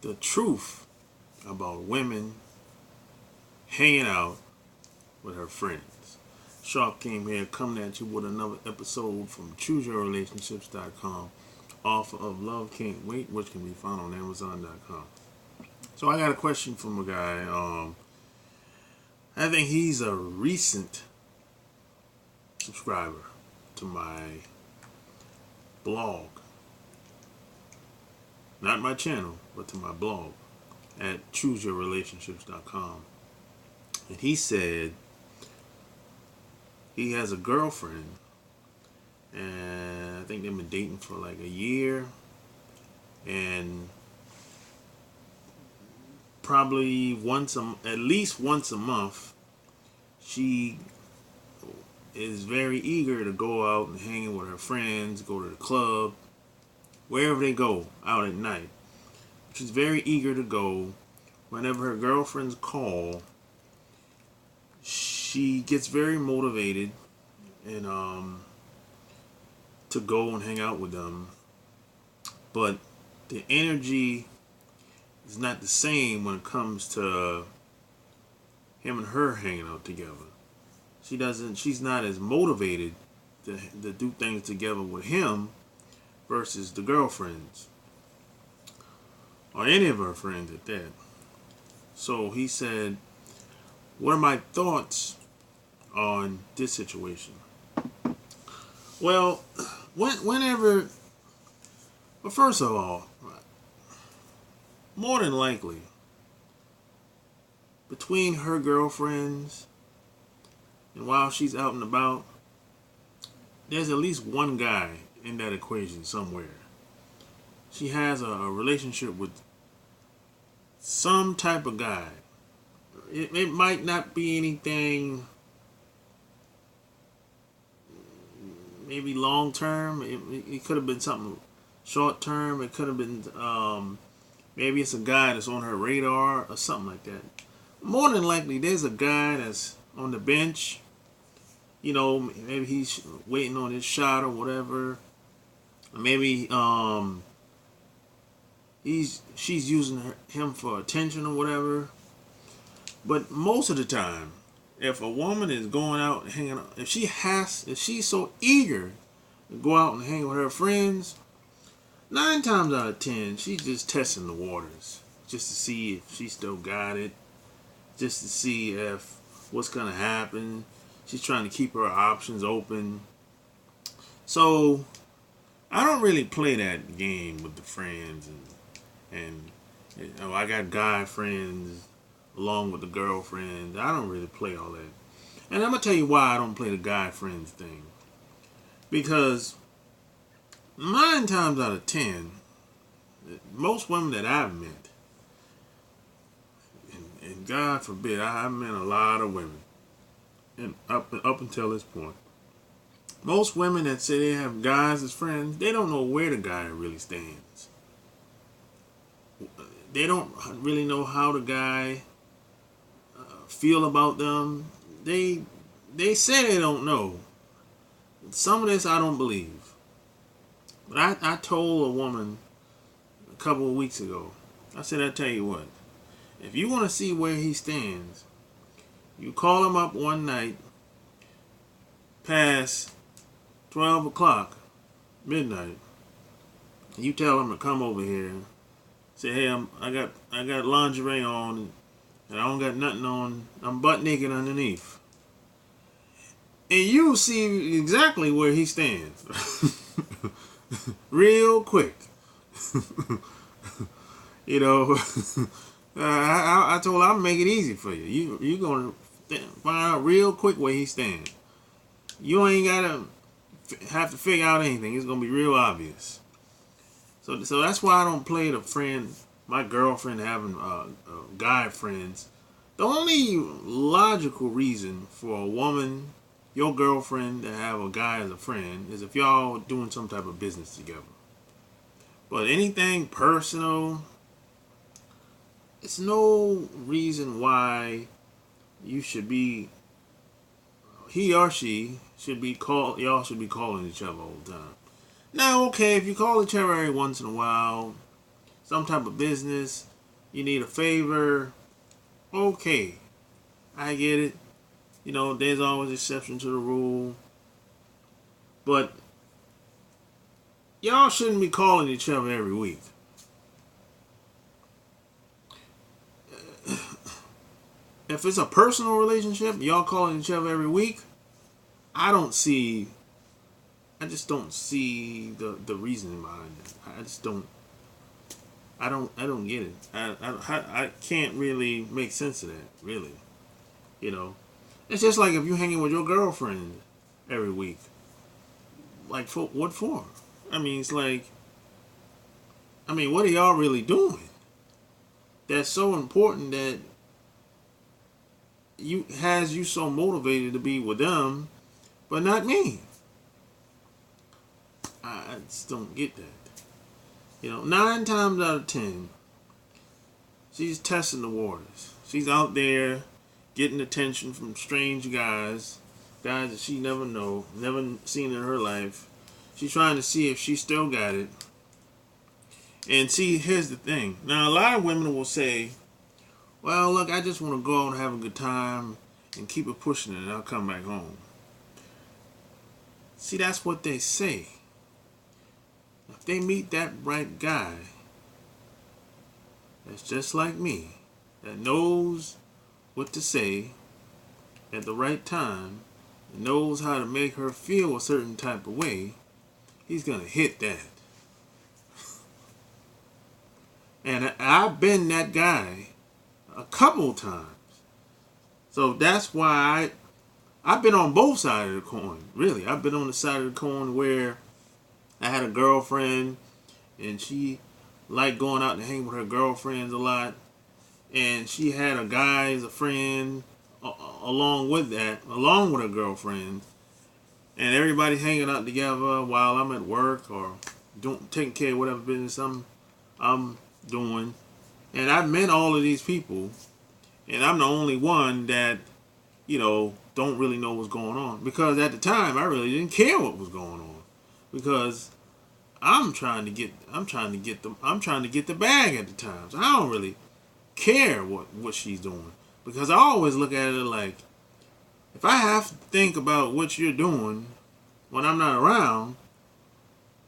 the truth about women hanging out with her friends. Shark came here coming at you with another episode from ChooseYourRelationships.com, author of Love Can't Wait, which can be found on Amazon.com. So I got a question from a guy. I think he's a recent subscriber to my blog. Not my channel, but to my blog at ChooseYourRelationships.com. And he said he has a girlfriend, and I think they've been dating for like a year, and probably at least once a month, she is very eager to go out and hang with her friends, go to the club, wherever they go out at night. She's very eager to go. Whenever her girlfriends call, she gets very motivated and to go and hang out with them. But the energy is not the same when it comes to him and her hanging out together. She's not as motivated to do things together with him versus the girlfriends. Or any of her friends at that. So he said, what are my thoughts on this situation? Well, whenever, well, first of all, more than likely, between her girlfriends and while she's out and about, there's at least one guy in that equation somewhere. She has a relationship with some type of guy. It might not be anything maybe long term. It could have been something short term. It could have been maybe it's a guy that's on her radar or something like that. More than likely, there's a guy that's on the bench. You know, maybe he's waiting on his shot or whatever. Or maybe she's using him for attention or whatever. But most of the time, if a woman is going out and hanging out, if she's so eager to go out and hang with her friends, 9 times out of 10, she's just testing the waters, just to see if she still got it, just to see if what's gonna happen. She's trying to keep her options open. So I don't really play that game with the friends and you know, I got guy friends along with the girlfriends. I don't really play all that. And I'm going to tell you why I don't play the guy friends thing. Because 9 times out of 10, most women that I've met, and God forbid, I've met a lot of women, and up until this point, most women that say they have guys as friends, they don't know where the guy really stands. They don't really know how the guy feel about them. They say they don't know. Some of this I don't believe. But I told a woman a couple of weeks ago, I said, I tell you what, if you want to see where he stands, you call him up one night past 12 o'clock, midnight, and you tell him to come over here. Say, hey, I got lingerie on, and I don't got nothing on. I'm butt naked underneath. And you'll see exactly where he stands. Real quick. You know, I told her I'll make it easy for you. You're going to find out real quick where he stands. You ain't got to have to figure out anything. It's going to be real obvious. So that's why I don't play the friend, my girlfriend having guy friends. The only logical reason for a woman, your girlfriend, to have a guy as a friend is if y'all doing some type of business together. But anything personal, it's no reason why you should be, he or she should be y'all should be calling each other all the time. Now, okay, if you call each other every once in a while, some type of business, you need a favor. Okay, I get it. There's always exception to the rule. But y'all shouldn't be calling each other every week. If it's a personal relationship, y'all calling each other every week, I just don't see the reasoning behind it. I don't get it. I can't really make sense of that, really. It's just like if you're hanging with your girlfriend every week. Like, for what for? It's like, what are y'all really doing? That's so important that has you so motivated to be with them, but not me. I just don't get that. 9 times out of 10, she's testing the waters. She's out there getting attention from strange guys that she never seen in her life. She's trying to see if she still got it. And see, here's the thing. Now, a lot of women will say, well, look, I just want to go out and have a good time and keep it pushing it and I'll come back home. See, that's what they say. If they meet that right guy that's just like me, that knows what to say at the right time, and knows how to make her feel a certain type of way, he's going to hit that. And I've been that guy a couple times. So that's why I've been on both sides of the coin, really. I've been on the side of the coin where I had a girlfriend and she liked going out and hang with her girlfriends a lot. And she had a guy as a friend along with her girlfriend. And everybody hanging out together while I'm at work or taking care of whatever business I'm doing. And I've met all of these people. And I'm the only one that, don't really know what's going on. Because at the time, I really didn't care what was going on. Because I'm trying to get the bag at the time. So I don't really care what she's doing. Because I always look at it like, if I have to think about what you're doing when I'm not around,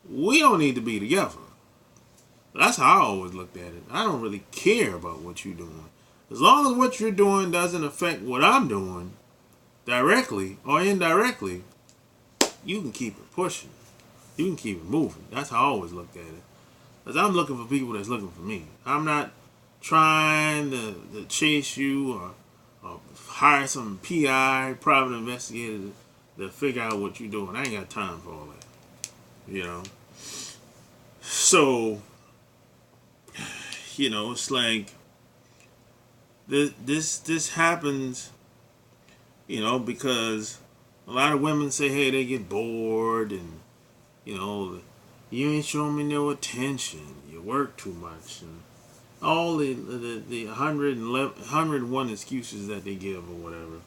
we don't need to be together. That's how I always looked at it. I don't really care about what you're doing. As long as what you're doing doesn't affect what I'm doing, directly or indirectly, you can keep it pushing. You can keep it moving. That's how I always looked at it. Because I'm looking for people that's looking for me. I'm not trying to chase you or hire some PI, private investigator, to figure out what you're doing. I ain't got time for all that. So, it's like this happens, because a lot of women say, hey, they get bored and, you ain't showing me no attention. You work too much. And all the 101 excuses that they give or whatever.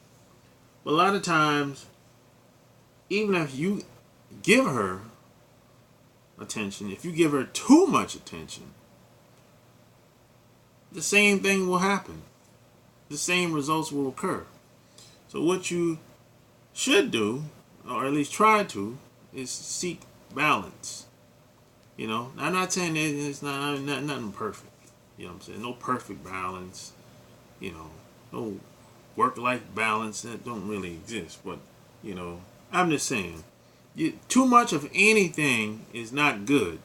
But a lot of times, even if you give her attention, if you give her too much attention, the same thing will happen. The same results will occur. So what you should do, or at least try to, is seek balance. I'm not saying it's not nothing perfect. You know what I'm saying? No perfect balance. No work-life balance. That don't really exist. But, I'm just saying, too much of anything is not good.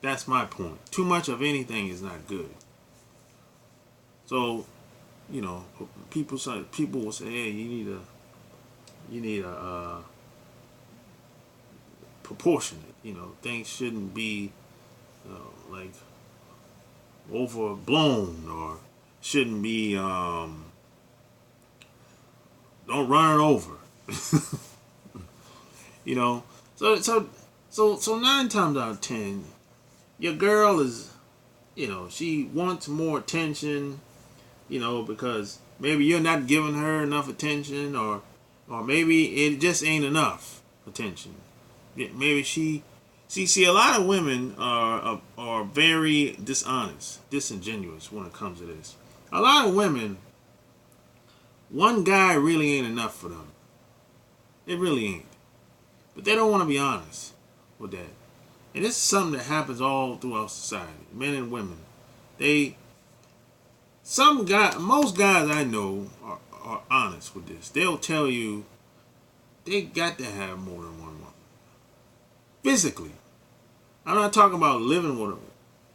That's my point. Too much of anything is not good. So, people will say, hey, you need a proportionate. Things shouldn't be like overblown, or shouldn't be don't run it over. So 9 times out of 10, your girl is, she wants more attention, because maybe you're not giving her enough attention, or maybe it just ain't enough attention. Maybe she See, a lot of women are very dishonest, disingenuous when it comes to this. A lot of women, one guy really ain't enough for them. It really ain't. But they don't want to be honest with that. And this is something that happens all throughout society, men and women. Most guys I know are honest with this. They'll tell you they got to have more than one woman. Physically. I'm not talking about living with them.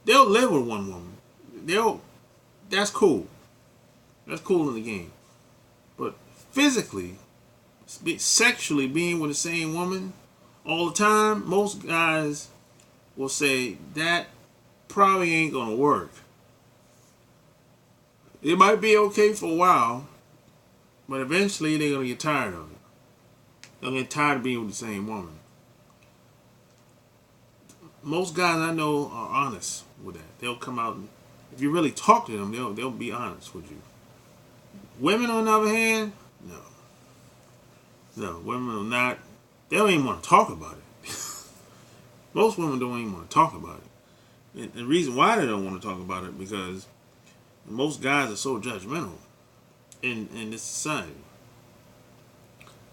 They'll live with one woman. That's cool. That's cool in the game. But physically, sexually being with the same woman all the time, most guys will say that probably ain't gonna work. It might be okay for a while, but eventually they're gonna get tired of it. They'll get tired of being with the same woman. Most guys I know are honest with that. They'll come out and, if you really talk to them, they'll be honest with you. Women, on the other hand, no, women will not. They don't even want to talk about it. Most women don't even want to talk about it. And the reason why they don't want to talk about it because most guys are so judgmental in this society.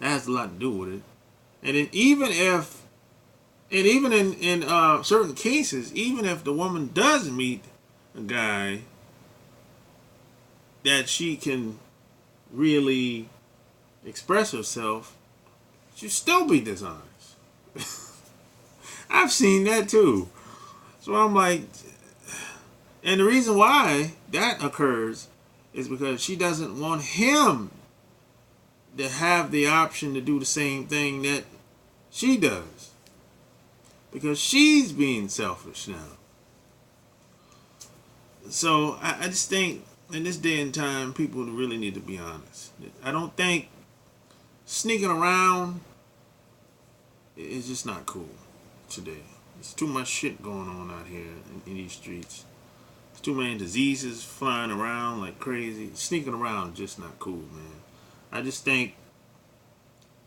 That has a lot to do with it. And then even in certain cases, even if the woman does meet a guy that she can really express herself, she'll still be dishonest. I've seen that too. So I'm like, and the reason why that occurs is because she doesn't want him to have the option to do the same thing that she does. Because she's being selfish now. So I just think in this day and time, people really need to be honest. I don't think sneaking around is just not cool today. There's too much shit going on out here in these streets. There's too many diseases flying around like crazy. Sneaking around is just not cool, man. I just think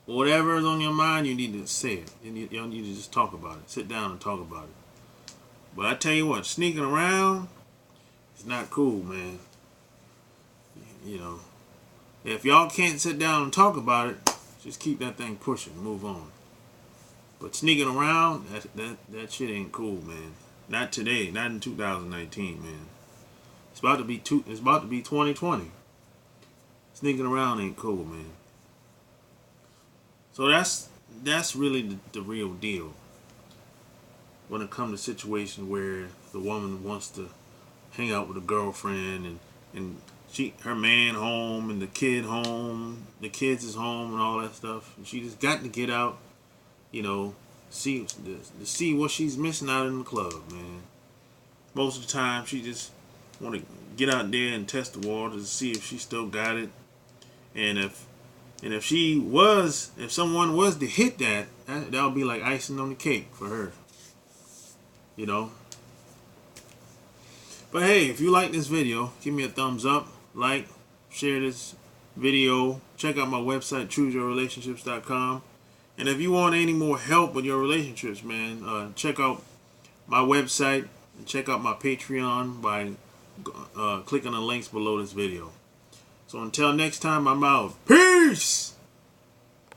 whatever is on your mind, you need to say it. You need to just talk about it. Sit down and talk about it. But I tell you what, sneaking around is not cool, man. You know, if y'all can't sit down and talk about it, just keep that thing pushing. Move on. But sneaking around, that shit ain't cool, man. Not today. Not in 2019, man. It's about to be 2020. Sneaking around ain't cool, man. So that's really the real deal when it comes to situations where the woman wants to hang out with a girlfriend and her man home and the kid home, the kids is home and all that stuff. And she just got to get out, to see what she's missing out in the club, man. Most of the time, she just want to get out there and test the waters to see if she still got it, and if someone was to hit that would be like icing on the cake for her, But hey, if you like this video, give me a thumbs up, like, share this video, check out my website, chooseyourrelationships.com. And if you want any more help with your relationships, man, check out my website and check out my Patreon by clicking the links below this video. So until next time, I'm out. Peace!